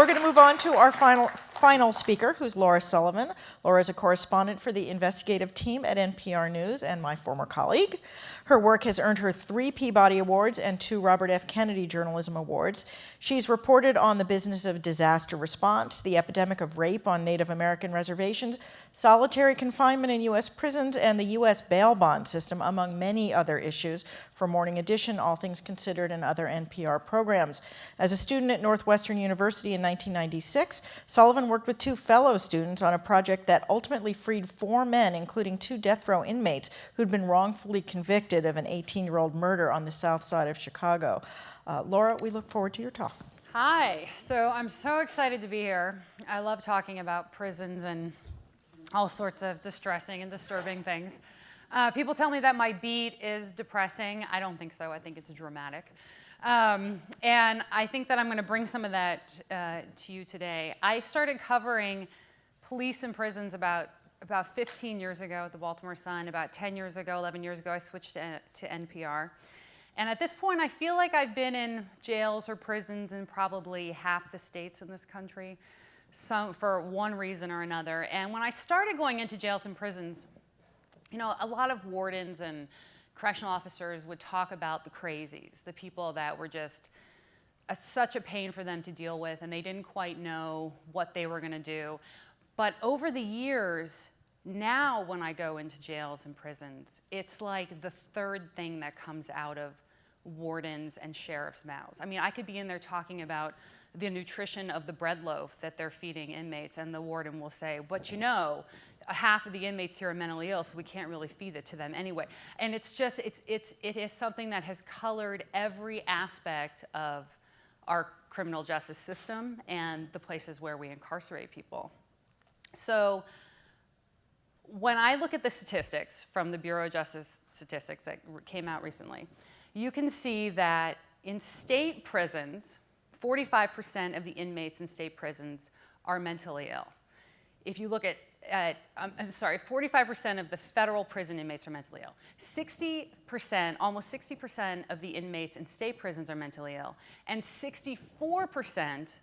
We're going to move on to our final speaker, who's Laura Sullivan. Laura is a correspondent for the investigative team at NPR News and my former colleague. Her work has earned her 3 Peabody Awards and 2 Robert F. Kennedy Journalism Awards. She's reported on the business of disaster response, the epidemic of rape on Native American reservations, solitary confinement in U.S. prisons, and the U.S. bail bond system, among many other issues, for Morning Edition, All Things Considered, and other NPR programs. As a student at Northwestern University in 1996, Sullivan worked with 2 fellow students on a project that ultimately freed 4 men, including 2 death row inmates who'd been wrongfully convicted of an 18-year-old murder on the south side of Chicago. Laura, we look forward to your talk. Hi, so I'm so excited to be here. I love talking about prisons and all sorts of distressing and disturbing things. People tell me that my beat is depressing. I don't think so. I think it's dramatic. And I think that I'm going to bring some of that to you today. I started covering police and prisons about 15 years ago at the Baltimore Sun. About 10 years ago, 11 years ago, I switched to NPR. And at this point, I feel like I've been in jails or prisons in probably half the states in this country, some for one reason or another. And when I started going into jails and prisons, you know, a lot of wardens and correctional officers would talk about the crazies, the people that were just such a pain for them to deal with, and they didn't quite know what they were going to do. But over the years, now when I go into jails and prisons, it's like the third thing that comes out of wardens and sheriffs' mouths. I mean, I could be in there talking about the nutrition of the bread loaf that they're feeding inmates, and the warden will say, but you know, half of the inmates here are mentally ill, so we can't really feed it to them anyway. And it's just, it is something that has colored every aspect of our criminal justice system and the places where we incarcerate people. So when I look at the statistics from the Bureau of Justice Statistics that came out recently, you can see that in state prisons, 45% of the inmates in state prisons are mentally ill. If you look at 45% of the federal prison inmates are mentally ill. 60%, almost 60% of the inmates in state prisons are mentally ill. And 64%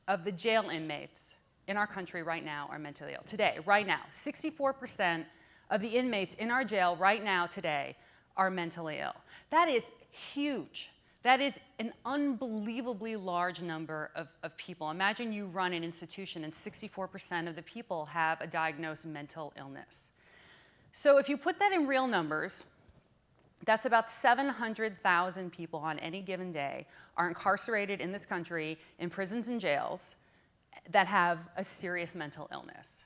of the jail inmates in our country right now are mentally ill. Today, right now, 64% of the inmates in our jail right now today are mentally ill. That is huge. That is an unbelievably large number of people. Imagine you run an institution and 64% of the people have a diagnosed mental illness. So if you put that in real numbers, that's about 700,000 people on any given day are incarcerated in this country in prisons and jails that have a serious mental illness.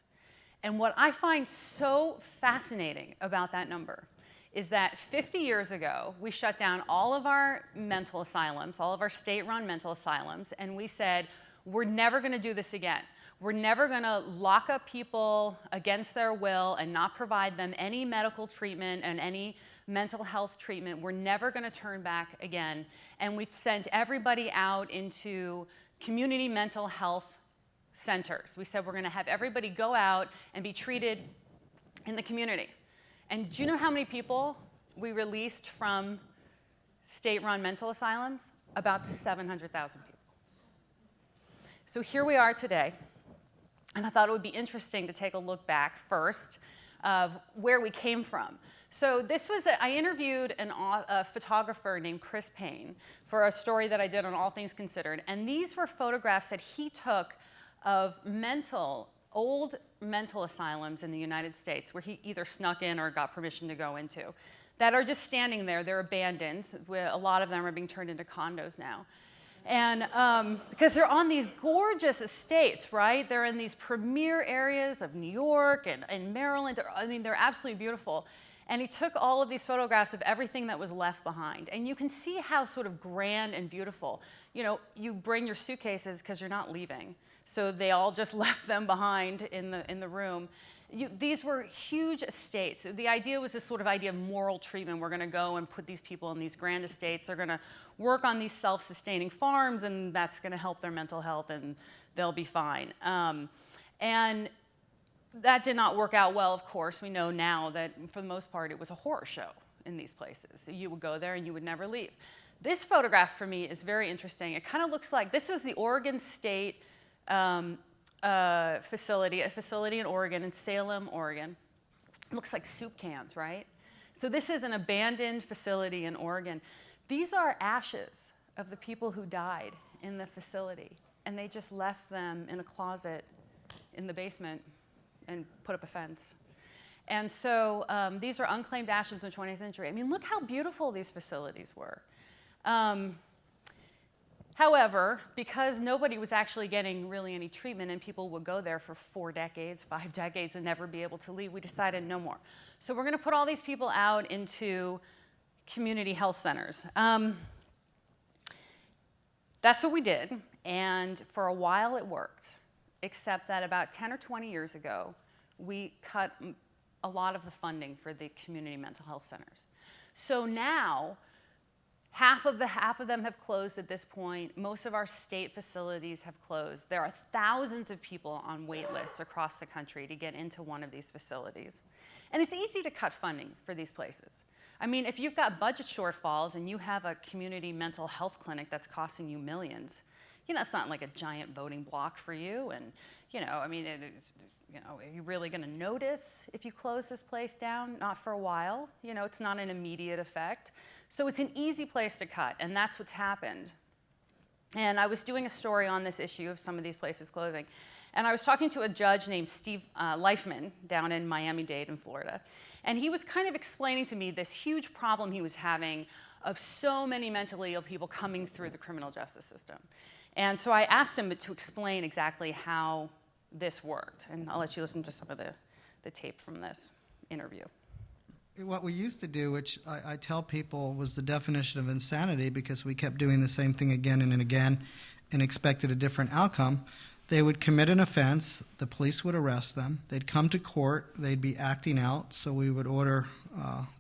And what I find so fascinating about that number is that 50 years ago, we shut down all of our mental asylums, all of our state-run mental asylums, and we said, we're never going to do this again. We're never going to lock up people against their will and not provide them any medical treatment and any mental health treatment. We're never going to turn back again. And we sent everybody out into community mental health centers. We said we're going to have everybody go out and be treated in the community. And do you know how many people we released from state-run mental asylums? About 700,000 people. So here we are today, and I thought it would be interesting to take a look back first of where we came from. So this was, I interviewed a photographer named Chris Payne for a story that I did on All Things Considered, and these were photographs that he took of old mental asylums in the United States where he either snuck in or got permission to go into that are just standing there. They're abandoned. A lot of them are being turned into condos now. And because they're on these gorgeous estates, right? They're in these premier areas of New York and Maryland. They're absolutely beautiful. And he took all of these photographs of everything that was left behind. And you can see how sort of grand and beautiful, you know, you bring your suitcases because you're not leaving. So they all just left them behind in the room. These were huge estates. The idea was this sort of idea of moral treatment. We're going to go and put these people in these grand estates. They're going to work on these self-sustaining farms, and that's going to help their mental health, and they'll be fine. And that did not work out well, of course. We know now that, for the most part, it was a horror show in these places. You would go there, and you would never leave. This photograph, for me, is very interesting. It kind of looks like, this was the Oregon State a facility in Oregon, in Salem, Oregon. It looks like soup cans, right? So this is an abandoned facility in Oregon. These are ashes of the people who died in the facility, and they just left them in a closet in the basement and put up a fence. And so these are unclaimed ashes in the 20th century. I mean, look how beautiful these facilities were. However, because nobody was actually getting really any treatment and people would go there for 4 decades, 5 decades and never be able to leave, we decided no more. So we're going to put all these people out into community health centers. That's what we did, and for a while it worked, except that about 10 or 20 years ago, we cut a lot of the funding for the community mental health centers. So now, half of them have closed at this point. Most of our state facilities have closed. There are thousands of people on wait lists across the country to get into one of these facilities. And it's easy to cut funding for these places. I mean, if you've got budget shortfalls and you have a community mental health clinic that's costing you millions, you know, it's not like a giant voting block for you. And, you know, I mean, are you really going to notice if you close this place down? Not for a while. You know, it's not an immediate effect. So it's an easy place to cut, and that's what's happened. And I was doing a story on this issue of some of these places closing. And I was talking to a judge named Steve Leifman down in Miami-Dade in Florida. And he was kind of explaining to me this huge problem he was having of so many mentally ill people coming through the criminal justice system. And so I asked him to explain exactly how this worked. And I'll let you listen to some of the tape from this interview. What we used to do, which I tell people was the definition of insanity because we kept doing the same thing again and again and expected a different outcome. They would commit an offense, the police would arrest them, they'd come to court, they'd be acting out, so we would order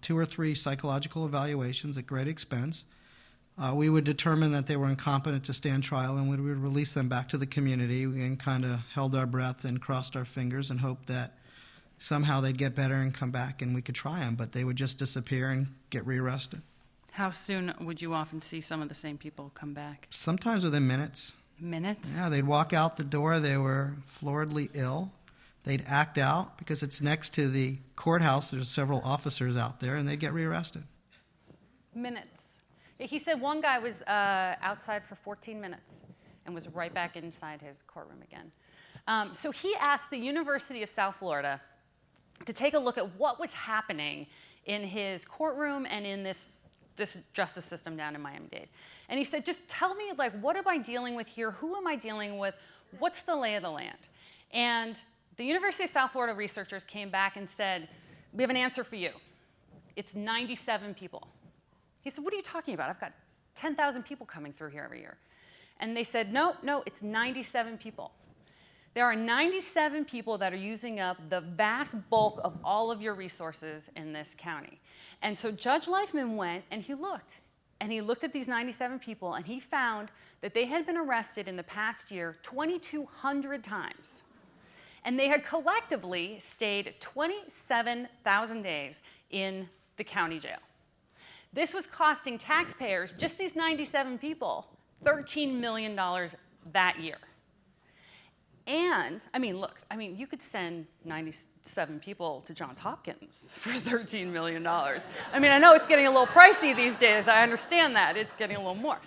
2 or 3 psychological evaluations at great expense. We would determine that they were incompetent to stand trial, and we would release them back to the community and kind of held our breath and crossed our fingers and hoped that somehow they'd get better and come back and we could try them, but they would just disappear and get rearrested. How soon would you often see some of the same people come back? Sometimes within minutes. Minutes? Yeah, they'd walk out the door, they were floridly ill. They'd act out because it's next to the courthouse, there's several officers out there, and they'd get rearrested. Minutes. He said one guy was outside for 14 minutes and was right back inside his courtroom again. So he asked the University of South Florida to take a look at what was happening in his courtroom and in this justice system down in Miami-Dade. And he said, just tell me, like, what am I dealing with here? Who am I dealing with? What's the lay of the land? And the University of South Florida researchers came back and said, we have an answer for you. It's 97 people. He said, what are you talking about? I've got 10,000 people coming through here every year. And they said, no, it's 97 people. There are 97 people that are using up the vast bulk of all of your resources in this county. And so Judge Leifman went and he looked. And he looked at these 97 people and he found that they had been arrested in the past year 2,200 times. And they had collectively stayed 27,000 days in the county jail. This was costing taxpayers, just these 97 people, $13 million that year. And, I mean, look, you could send 97 people to Johns Hopkins for $13 million. I mean, I know it's getting a little pricey these days. I understand that. It's getting a little more.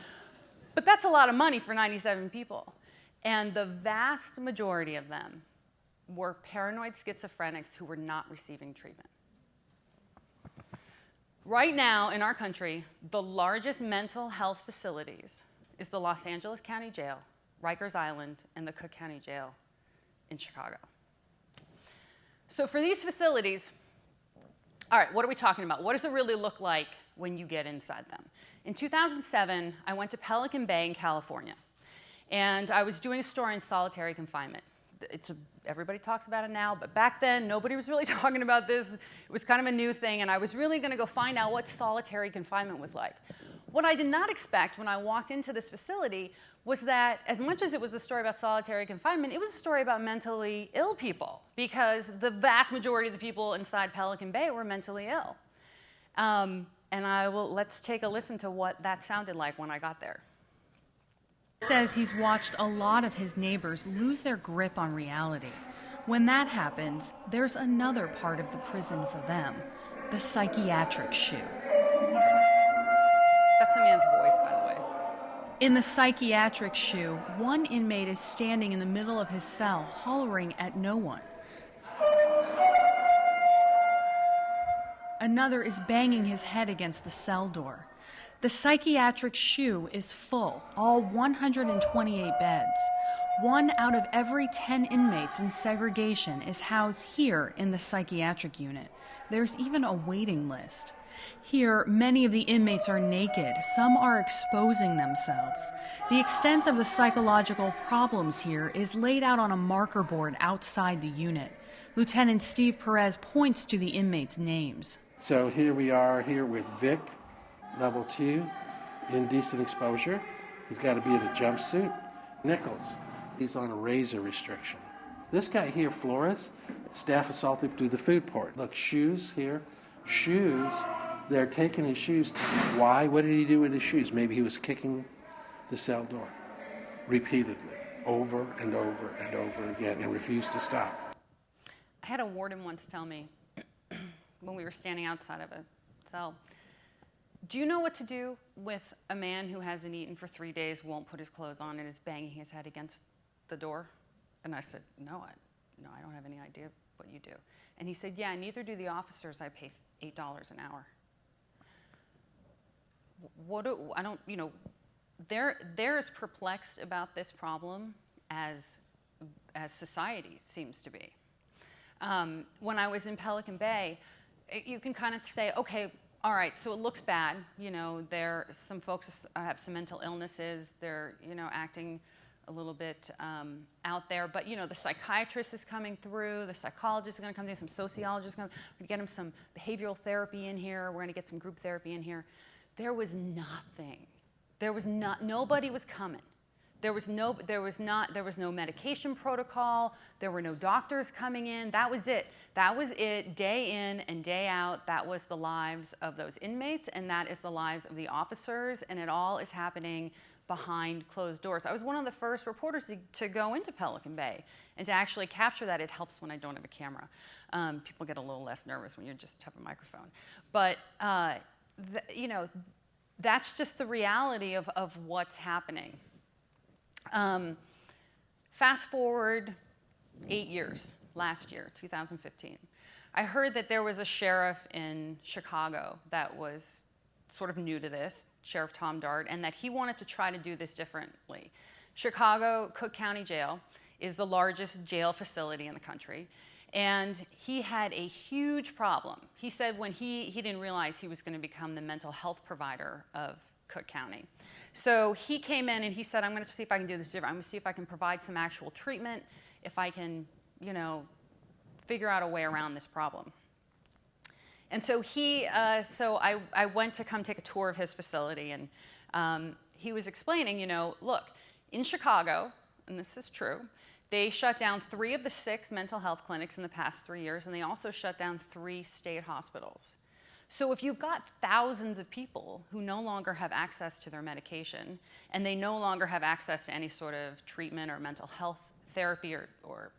But that's a lot of money for 97 people. And the vast majority of them were paranoid schizophrenics who were not receiving treatment. Right now in our country, the largest mental health facilities is the Los Angeles County Jail, Rikers Island, and the Cook County Jail in Chicago. So for these facilities, all right, what are we talking about? What does it really look like when you get inside them? In 2007, I went to Pelican Bay in California, and I was doing a story in solitary confinement. Everybody talks about it now, but back then, nobody was really talking about this. It was kind of a new thing, and I was really going to go find out what solitary confinement was like. What I did not expect when I walked into this facility was that as much as it was a story about solitary confinement, it was a story about mentally ill people because the vast majority of the people inside Pelican Bay were mentally ill. And let's take a listen to what that sounded like when I got there. Says he's watched a lot of his neighbors lose their grip on reality. When that happens, there's another part of the prison for them, the psychiatric shoe. That's a man's voice, by the way. In the psychiatric shoe, one inmate is standing in the middle of his cell, hollering at no one. Another is banging his head against the cell door. The psychiatric shoe is full, all 128 beds. 1 out of every 10 inmates in segregation is housed here in the psychiatric unit. There's even a waiting list. Here, many of the inmates are naked. Some are exposing themselves. The extent of the psychological problems here is laid out on a marker board outside the unit. Lieutenant Steve Perez points to the inmates' names. So here we are here with Vic, level 2, indecent exposure. He's got to be in a jumpsuit. Nichols, he's on a razor restriction. This guy here, Flores, staff assaulted through the food port. Look, shoes here, shoes. They're taking his shoes. Why? What did he do with his shoes? Maybe he was kicking the cell door repeatedly, over and over and over again, and refused to stop. I had a warden once tell me, when we were standing outside of a cell, do you know what to do with a man who hasn't eaten for 3 days, won't put his clothes on, and is banging his head against the door? And I said, no, I don't have any idea what you do. And he said, yeah, neither do the officers. I pay $8 an hour. They're as perplexed about this problem as society seems to be. When I was in Pelican Bay, you can kind of say, okay, all right, so it looks bad. Some folks have some mental illnesses. They're, acting a little bit out there. But, the psychiatrist is coming through. The psychologist is going to come through. Some sociologists are going to get him some behavioral therapy in here. We're going to get some group therapy in here. There was nothing. Nobody was coming. There was no medication protocol. There were no doctors coming in. That was it. That was it, day in and day out. That was the lives of those inmates, and that is the lives of the officers, and it all is happening behind closed doors. I was one of the first reporters to go into Pelican Bay and to actually capture that. It helps when I don't have a camera. People get a little less nervous when you just have a microphone. But, that's just the reality of what's happening. Fast forward 8 years, last year, 2015. I heard that there was a sheriff in Chicago that was sort of new to this, Sheriff Tom Dart, and that he wanted to try to do this differently. Chicago Cook County Jail is the largest jail facility in the country, and he had a huge problem. He said when he didn't realize he was going to become the mental health provider of Cook County. So he came in and he said, I'm going to see if I can do this different. I'm going to see if I can provide some actual treatment, if I can, figure out a way around this problem. And so I went to come take a tour of his facility, and he was explaining, look, in Chicago, and this is true, they shut down 3 of the 6 mental health clinics in the past 3 years, and they also shut down 3 state hospitals. So if you've got thousands of people who no longer have access to their medication, and they no longer have access to any sort of treatment or mental health therapy or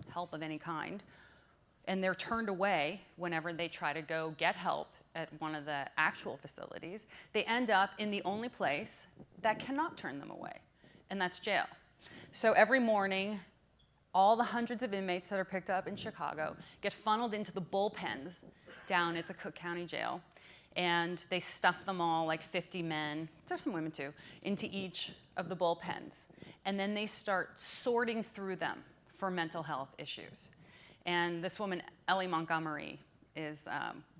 help of any kind, and they're turned away whenever they try to go get help at one of the actual facilities, they end up in the only place that cannot turn them away, and that's jail. So every morning, all the hundreds of inmates that are picked up in Chicago get funneled into the bullpens down at the Cook County Jail, and they stuff them all, like 50 men, there's some women too, into each of the bullpens. And then they start sorting through them for mental health issues. And this woman, Ellie Montgomery, is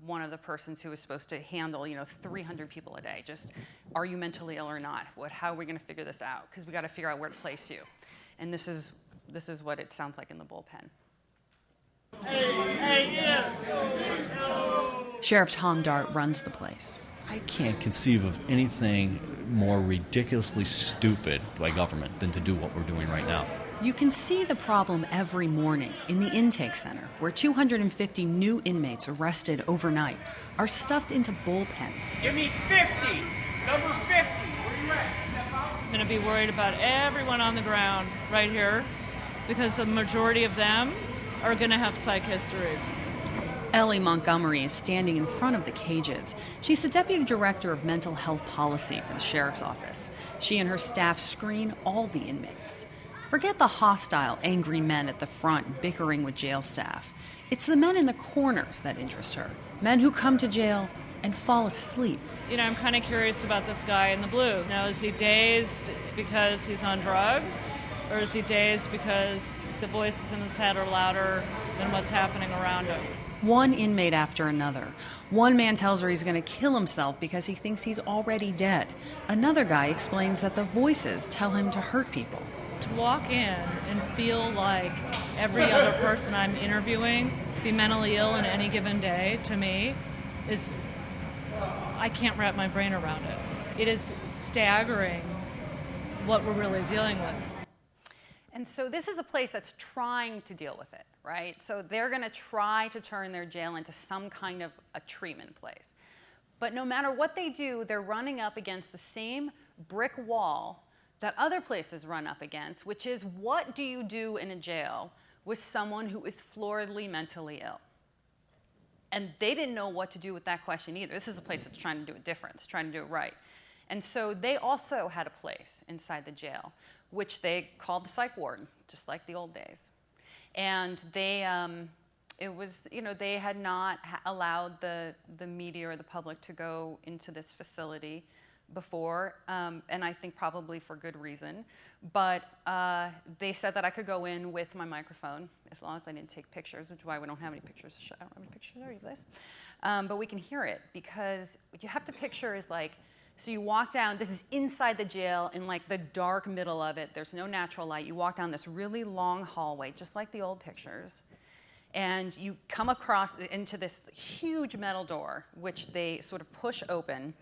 one of the persons who is supposed to handle 300 people a day. Just, are you mentally ill or not? How are we going to figure this out? Because we got to figure out where to place you. And this is what it sounds like in the bullpen. Sheriff Tom Dart runs the place. I can't conceive of anything more ridiculously stupid by government than to do what we're doing right now. You can see the problem every morning in the intake center, where 250 new inmates arrested overnight are stuffed into bullpens. Give me 50! Number 50! Where you at? going to be worried about everyone on the ground right here because a majority of them are going to have psych histories. Ellie Montgomery is standing in front of the cages. She's the deputy director of mental health policy for the sheriff's office. She and her staff screen all the inmates. Forget the hostile, angry men at the front bickering with jail staff. It's the men in the corners that interest her. Men who come to jail and fall asleep. You know, I'm kind of curious about this guy in the blue. Now, is he dazed because he's on drugs? Or is he dazed because the voices in his head are louder than what's happening around him? One inmate after another. One man tells her he's going to kill himself because he thinks he's already dead. Another guy explains that the voices tell him to hurt people. To walk in and feel like every other person I'm interviewing be mentally ill in any given day, to me, is, I can't wrap my brain around it. It is staggering what we're really dealing with. And so this is a place that's trying to deal with it, right? So they're going to try to turn their jail into some kind of a treatment place. But no matter what they do, they're running up against the same brick wall that other places run up against, which is, what do you do in a jail with someone who is floridly mentally ill? And they didn't know what to do with that question either. This is a place that's trying to do it different. It's trying to do it right. And so they also had a place inside the jail, which they called the psych ward, just like the old days. And they, it was, you know, they had not allowed the media or the public to go into this facility before, and I think probably for good reason. But they said that I could go in with my microphone, as long as I didn't take pictures, which is why we don't have any pictures. I don't have any pictures of this. But we can hear it, because what you have to picture is like, so you walk down, this is inside the jail in like the dark middle of it. There's no natural light. You walk down this really long hallway, just like the old pictures. And you come across into this huge metal door, which they sort of push open.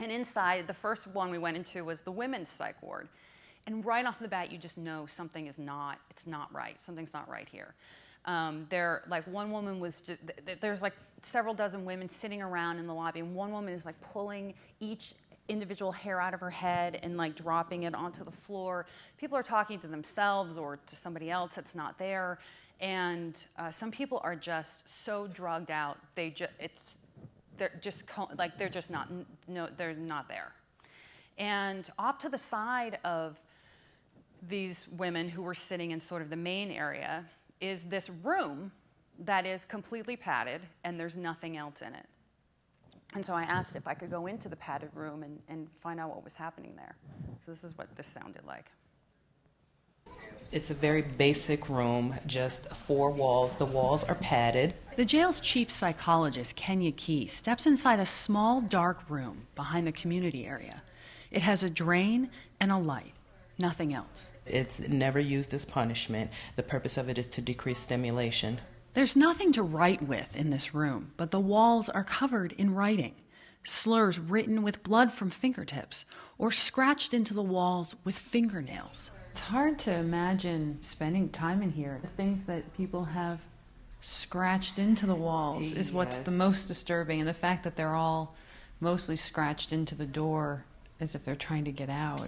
And inside, the first one we went into was the women's psych ward. And right off the bat, you just know something is not, it's not right. Something's not right here. There, like one woman was, there's like several dozen women sitting around in the lobby, and one woman is like pulling each individual hair out of her head and like dropping it onto the floor. People are talking to themselves or to somebody else that's not there. And some people are just so drugged out, they're just not, no, they're not there. And off to the side of these women who were sitting in sort of the main area is this room that is completely padded, and there's nothing else in it. And so I asked if I could go into the padded room and find out what was happening there. So this is what this sounded like. It's a very basic room, just 4 walls. The walls are padded. The jail's chief psychologist, Kenya Key, steps inside a small, dark room behind the community area. It has a drain and a light, nothing else. It's never used as punishment. The purpose of it is to decrease stimulation. There's nothing to write with in this room, but the walls are covered in writing. Slurs written with blood from fingertips or scratched into the walls with fingernails. It's hard to imagine spending time in here. The things that people have scratched into the walls is what's the most disturbing, and the fact that they're all mostly scratched into the door as if they're trying to get out.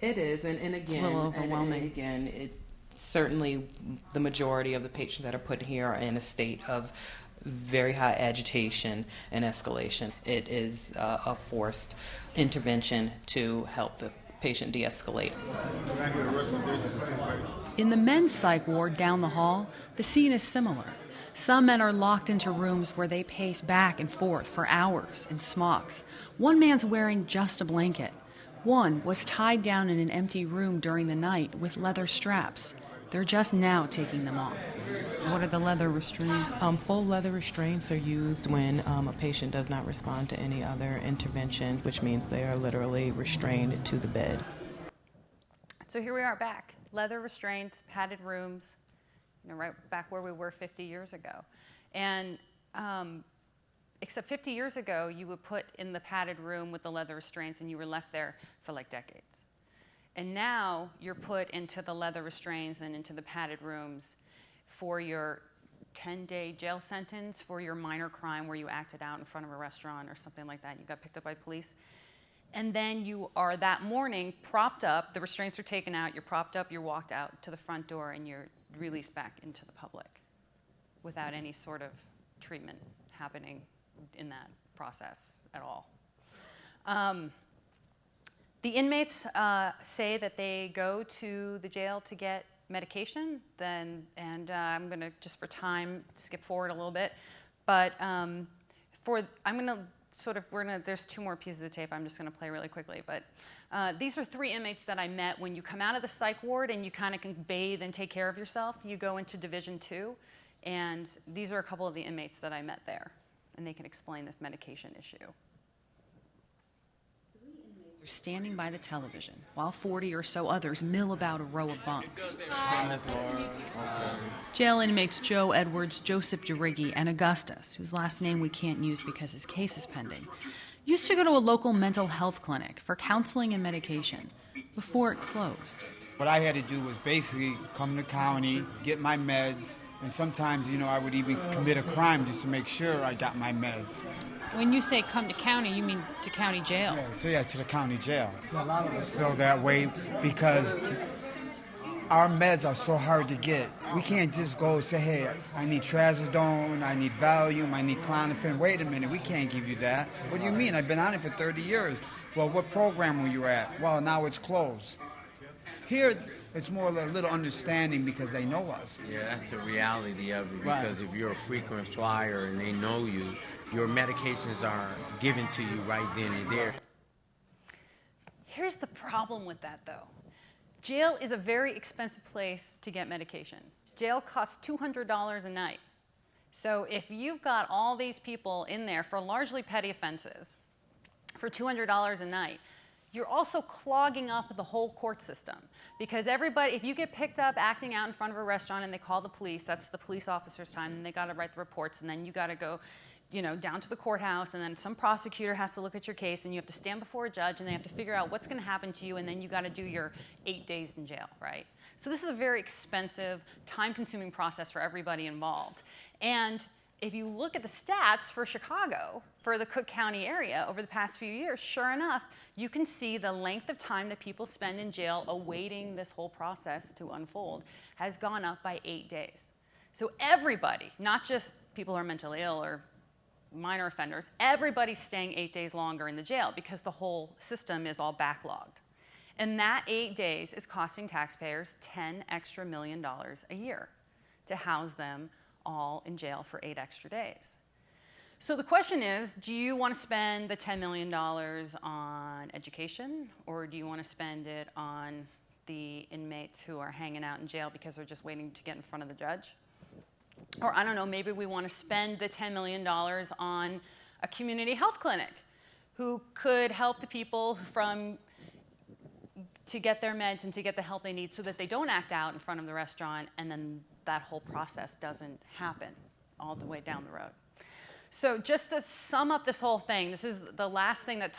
It is, and again, it's a little overwhelming. And again, certainly the majority of the patients that are put here are in a state of very high agitation and escalation. It is a forced intervention to help the patient de-escalate. In the men's psych ward down the hall, the scene is similar. Some men are locked into rooms where they pace back and forth for hours in smocks. One man's wearing just a blanket. One was tied down in an empty room during the night with leather straps. They're just now taking them off. What are the leather restraints? Full leather restraints are used when a patient does not respond to any other intervention, which means they are literally restrained to the bed. So here we are back. Leather restraints, padded rooms, you know, right back where we were 50 years ago. And except 50 years ago, you would put in the padded room with the leather restraints and you were left there for like decades. And now you're put into the leather restraints and into the padded rooms for your 10-day jail sentence for your minor crime where you acted out in front of a restaurant or something like that. You got picked up by police. And then you are that morning propped up, the restraints are taken out, you're propped up, you're walked out to the front door, and you're released back into the public without any sort of treatment happening in that process at all. The inmates say that they go to the jail to get medication, and I'm going to, just for time, skip forward a little bit. But there's 2 more pieces of tape I'm just going to play really quickly. But these are 3 inmates that I met when you come out of the psych ward and you kind of can bathe and take care of yourself. You go into Division 2, and these are a couple of the inmates that I met there, and they can explain this medication issue. They're standing by the television while 40 or so others mill about a row of bunks. Jail inmates Joe Edwards, Joseph Duriggi, and Augustus, whose last name we can't use because his case is pending, used to go to a local mental health clinic for counseling and medication before it closed. What I had to do was basically come to county, get my meds, and sometimes, I would even commit a crime just to make sure I got my meds. When you say come to county, you mean to county jail? Yeah, to the county jail. A lot of us feel that way because our meds are so hard to get. We can't just go say, hey, I need trazodone, I need Valium, I need Klonopin. Wait a minute, we can't give you that. What do you mean? I've been on it for 30 years. Well, what program were you at? Well, now it's closed. Here, it's more a little understanding because they know us. Yeah, that's the reality of it, because if you're a frequent flyer and they know you, your medications are given to you right then and there. Here's the problem with that, though. Jail is a very expensive place to get medication. Jail costs $200 a night. So if you've got all these people in there for largely petty offenses for $200 a night, you're also clogging up the whole court system. Because everybody, if you get picked up acting out in front of a restaurant and they call the police, that's the police officer's time, and they got to write the reports, and then you got to go down to the courthouse, and then some prosecutor has to look at your case, and you have to stand before a judge, and they have to figure out what's going to happen to you, and then you got to do your 8 days in jail, right? So this is a very expensive, time-consuming process for everybody involved. And if you look at the stats for Chicago, for the Cook County area over the past few years, sure enough, you can see the length of time that people spend in jail awaiting this whole process to unfold has gone up by 8 days. So everybody, not just people who are mentally ill or minor offenders, everybody's staying 8 days longer in the jail because the whole system is all backlogged. And that 8 days is costing taxpayers $10 extra million a year to house them all in jail for 8 extra days. So the question is, do you want to spend the $10 million on education, or do you want to spend it on the inmates who are hanging out in jail because they're just waiting to get in front of the judge? Or I don't know, maybe we want to spend the $10 million on a community health clinic who could help the people to get their meds and to get the help they need so that they don't act out in front of the restaurant, and then that whole process doesn't happen all the way down the road. So just to sum up this whole thing, this is the last thing that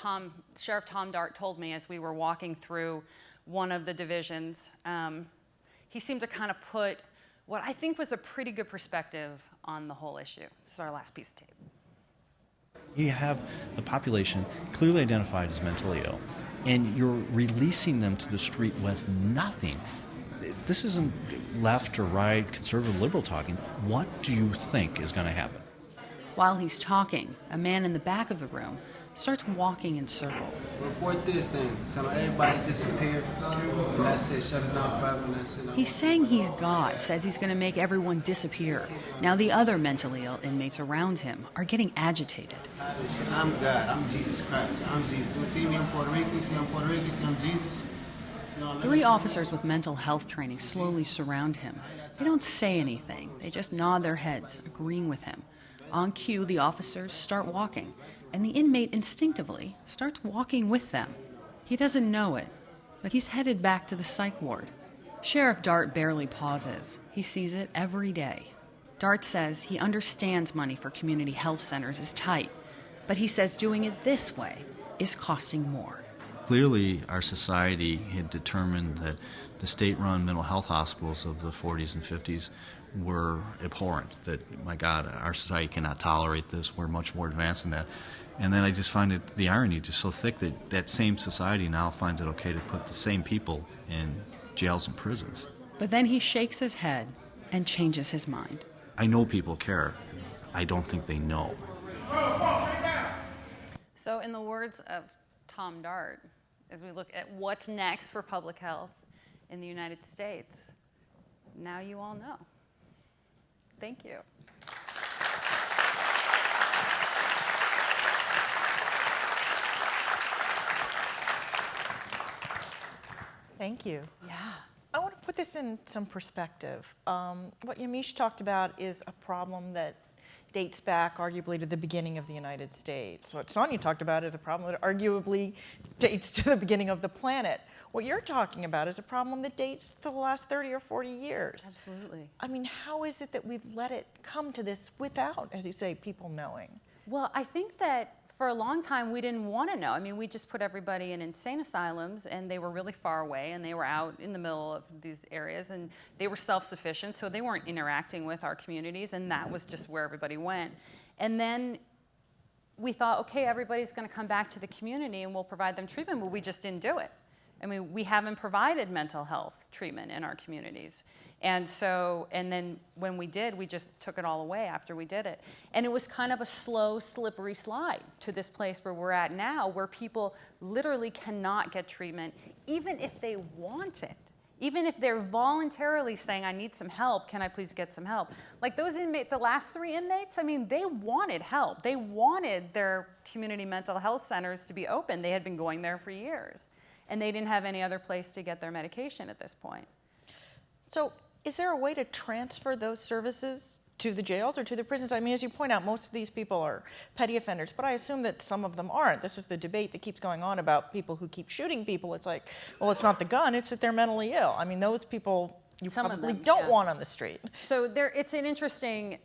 Sheriff Tom Dart told me as we were walking through one of the divisions. He seemed to kind of put what I think was a pretty good perspective on the whole issue. This is our last piece of tape. You have the population clearly identified as mentally ill, and you're releasing them to the street with nothing. This isn't left or right, conservative, liberal talking. What do you think is going to happen? While he's talking, a man in the back of the room starts walking in circles. Report this thing. Tell everybody disappear. And that's it. Shut it down forever. And that's it. He's saying he's God, says he's going to make everyone disappear. Now the other mentally ill inmates around him are getting agitated. I'm God. I'm Jesus Christ. I'm Jesus. You see me in Puerto Rico? You see I'm Puerto Rico? You see I'm Jesus? 3 officers with mental health training slowly surround him. They don't say anything. They just nod their heads, agreeing with him. On cue, the officers start walking, and the inmate instinctively starts walking with them. He doesn't know it, but he's headed back to the psych ward. Sheriff Dart barely pauses. He sees it every day. Dart says he understands money for community health centers is tight, but he says doing it this way is costing more. Clearly, our society had determined that the state-run mental health hospitals of the 40s and 50s were abhorrent, that, my God, our society cannot tolerate this, we're much more advanced than that. And then I just find it, the irony just so thick that that same society now finds it okay to put the same people in jails and prisons. But then he shakes his head and changes his mind. I know people care. I don't think they know. So in the words of Tom Dart, as we look at what's next for public health in the United States, now you all know. Thank you. Thank you. Yeah. I want to put this in some perspective. What Yamiche talked about is a problem that dates back arguably to the beginning of the United States. What Sonia talked about is a problem that arguably dates to the beginning of the planet. What you're talking about is a problem that dates to the last 30 or 40 years. Absolutely. I mean, how is it that we've let it come to this without, as you say, people knowing? Well, I think that for a long time we didn't want to know. I mean, we just put everybody in insane asylums, and they were really far away, and they were out in the middle of these areas, and they were self-sufficient, so they weren't interacting with our communities, and that was just where everybody went. And then we thought, okay, everybody's going to come back to the community, and we'll provide them treatment, but we just didn't do it. I mean, we haven't provided mental health treatment in our communities. And then when we did, we just took it all away after we did it. And it was kind of a slow, slippery slide to this place where we're at now, where people literally cannot get treatment, even if they want it. Even if they're voluntarily saying, I need some help, can I please get some help? Like those inmates, the last 3 inmates, I mean, they wanted help. They wanted their community mental health centers to be open. They had been going there for years. And they didn't have any other place to get their medication at this point. So is there a way to transfer those services to the jails or to the prisons? I mean, as you point out, most of these people are petty offenders, but I assume that some of them aren't. This is the debate that keeps going on about people who keep shooting people. It's like, well, it's not the gun, it's that they're mentally ill. I mean, those people you Some probably of them, don't yeah. want on the street. So it's an interesting,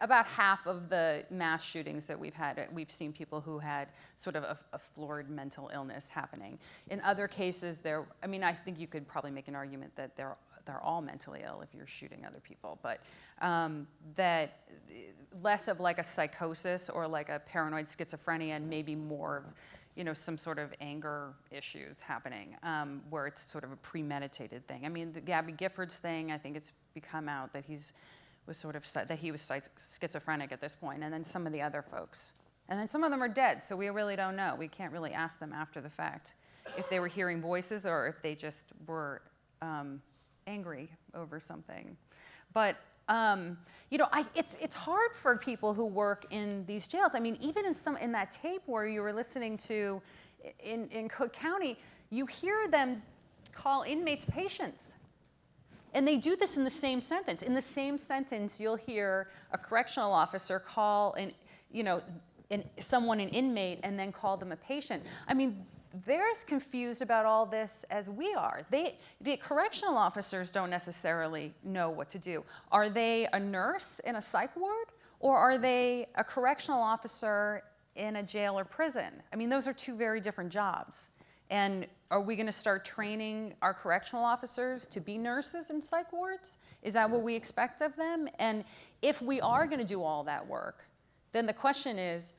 about half of the mass shootings that we've had, we've seen people who had sort of a florid mental illness happening. In other cases, I think you could probably make an argument that they're all mentally ill if you're shooting other people, but that less of like a psychosis or like a paranoid schizophrenia and maybe more of some sort of anger issues happening where it's sort of a premeditated thing. I mean, the Gabby Giffords thing, I think it's become out that he was schizophrenic at this point, and then some of the other folks. And then some of them are dead, so we really don't know. We can't really ask them after the fact if they were hearing voices or if they just were angry over something. But it's hard for people who work in these jails. I mean, even in that tape where you were listening to in Cook County, you hear them call inmates patients. And they do this in the same sentence. In the same sentence, you'll hear a correctional officer call someone an inmate and then call them a patient. I mean, they're as confused about all this as we are. The correctional officers don't necessarily know what to do. Are they a nurse in a psych ward, or are they a correctional officer in a jail or prison? I mean, those are two very different jobs. And are we going to start training our correctional officers to be nurses in psych wards? Is that what we expect of them? And if we are going to do all that work, then the question is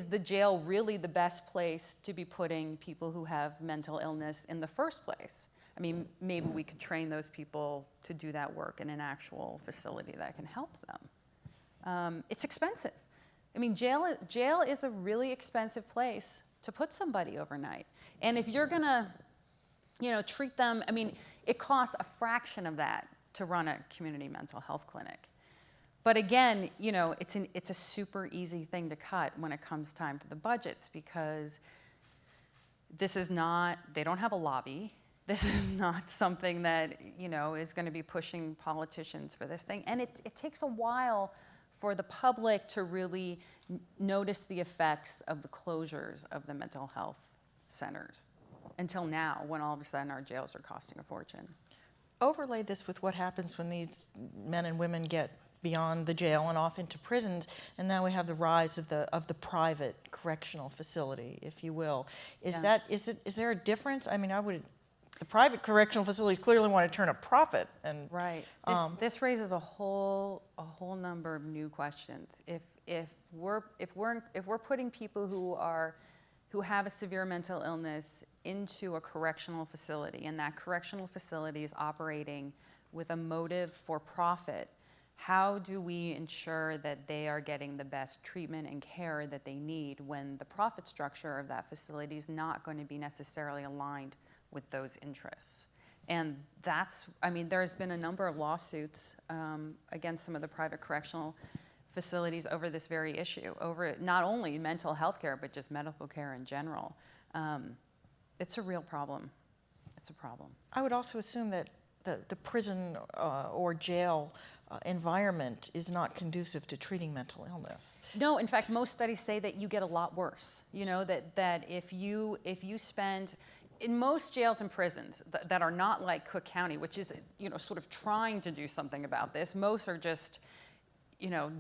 the jail really the best place to be putting people who have mental illness in the first place? I mean, maybe we could train those people to do that work in an actual facility that can help them. It's expensive. I mean, jail is a really expensive place to put somebody overnight. And if you're gonna, treat them, I mean, it costs a fraction of that to run a community mental health clinic. But again, it's a super easy thing to cut when it comes time for the budgets, because they don't have a lobby. This is not something that, is going to be pushing politicians for this thing. And it takes a while for the public to really notice the effects of the closures of the mental health centers until now, when all of a sudden our jails are costing a fortune. Overlay this with what happens when these men and women get beyond the jail and off into prisons, and now we have the rise of the private correctional facility, if you will. Is there a difference? I mean, the private correctional facilities clearly want to turn a profit, and right. This raises a whole number of new questions. If we're putting people who have a severe mental illness into a correctional facility, and that correctional facility is operating with a motive for profit, how do we ensure that they are getting the best treatment and care that they need when the profit structure of that facility is not going to be necessarily aligned with those interests? And there's been a number of lawsuits against some of the private correctional facilities over this very issue, over not only mental health care, but just medical care in general. It's a real problem. It's a problem. I would also assume that the prison or jail environment is not conducive to treating mental illness. No, in fact, most studies say that you get a lot worse. You know, that if you spend, in most jails and prisons that are not like Cook County, which is, sort of trying to do something about this, most are just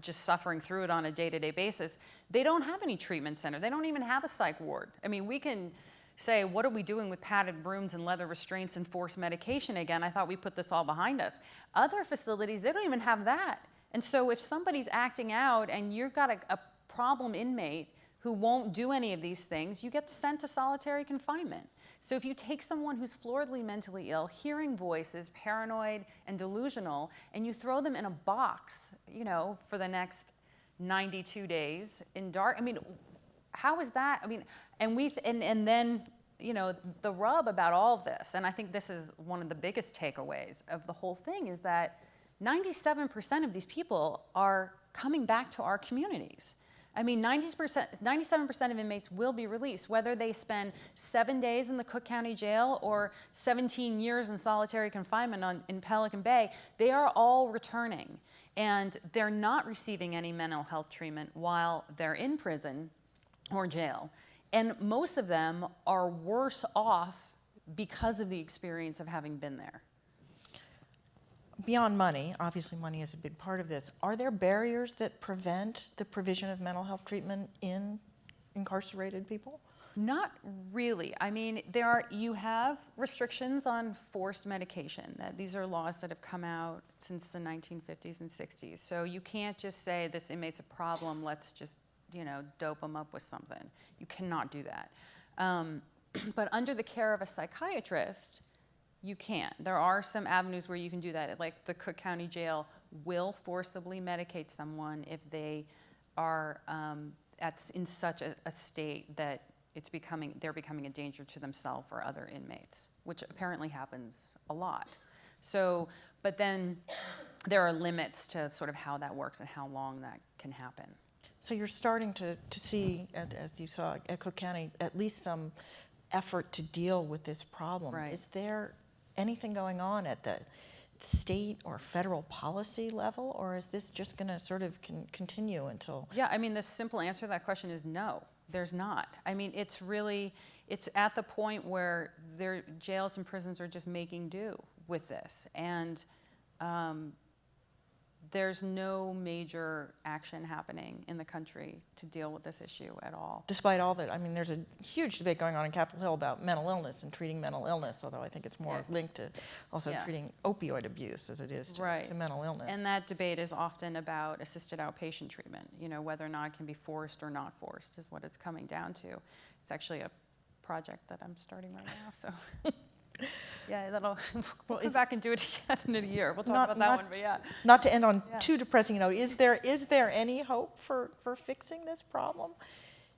suffering through it on a day-to-day basis. They don't have any treatment center. They don't even have a psych ward. I mean, we can say, what are we doing with padded rooms and leather restraints and forced medication again? I thought we put this all behind us. Other facilities, they don't even have that. And so if somebody's acting out and you've got a problem inmate who won't do any of these things, you get sent to solitary confinement. So if you take someone who's floridly mentally ill, hearing voices, paranoid and delusional, and you throw them in a box, for the next 92 days in dark, how is that? And then, the rub about all of this, and I think this is one of the biggest takeaways of the whole thing, is that 97% of these people are coming back to our communities. 97% of inmates will be released, whether they spend 7 days in the Cook County Jail or 17 years in solitary confinement in Pelican Bay. They are all returning, and they're not receiving any mental health treatment while they're in prison or jail. And most of them are worse off because of the experience of having been there. Beyond money, obviously money is a big part of this, are there barriers that prevent the provision of mental health treatment in incarcerated people? Not really. You have restrictions on forced medication. These are laws that have come out since the 1950s and 60s. So you can't just say this inmate's a problem, let's just dope them up with something. You cannot do that. But under the care of a psychiatrist, you can't. There are some avenues where you can do that. Like the Cook County Jail will forcibly medicate someone if they are in such a state that they're becoming a danger to themselves or other inmates, which apparently happens a lot. So, but then there are limits to sort of how that works and how long that can happen. So you're starting to see, as you saw at Cook County, at least some effort to deal with this problem. Right. Is there anything going on at the state or federal policy level, or is this just going to sort of continue until? Yeah, the simple answer to that question is no, there's not. It's at the point where their jails and prisons are just making do with this. And there's no major action happening in the country to deal with this issue at all. Despite all that, there's a huge debate going on in Capitol Hill about mental illness and treating mental illness, although I think it's more linked to also treating opioid abuse as it is to mental illness. And that debate is often about assisted outpatient treatment, whether or not it can be forced or not forced is what it's coming down to. It's actually a project that I'm starting right now, so. Yeah, we'll come back and do it again in a year. We'll talk about that one, but yeah. Not to end on too depressing a note, is there any hope for fixing this problem?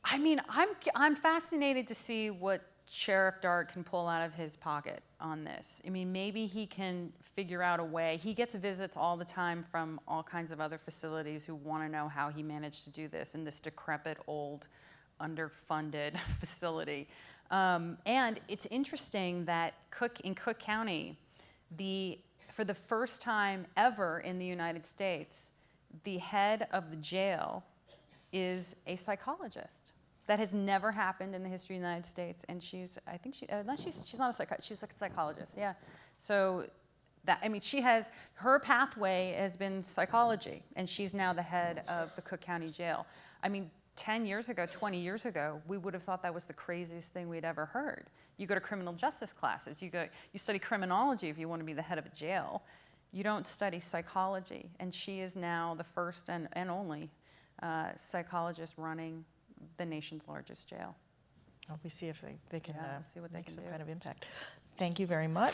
I'm fascinated to see what Sheriff Dart can pull out of his pocket on this. Maybe he can figure out a way. He gets visits all the time from all kinds of other facilities who want to know how he managed to do this in this decrepit, old, underfunded facility. And it's interesting that in Cook County, for the first time ever in the United States, the head of the jail is a psychologist. That has never happened in the history of the United States, and she's not a psychologist, she's a psychologist, yeah. So that, I mean, her pathway has been psychology, and she's now the head of the Cook County Jail. I mean, 10 years ago, 20 years ago, we would have thought that was the craziest thing we'd ever heard. You go to criminal justice classes, you study criminology if you want to be the head of a jail. You don't study psychology, and she is now the first and only psychologist running the nation's largest jail. Well, we see if they can See what they make can some do. kind of impact. Thank you very much.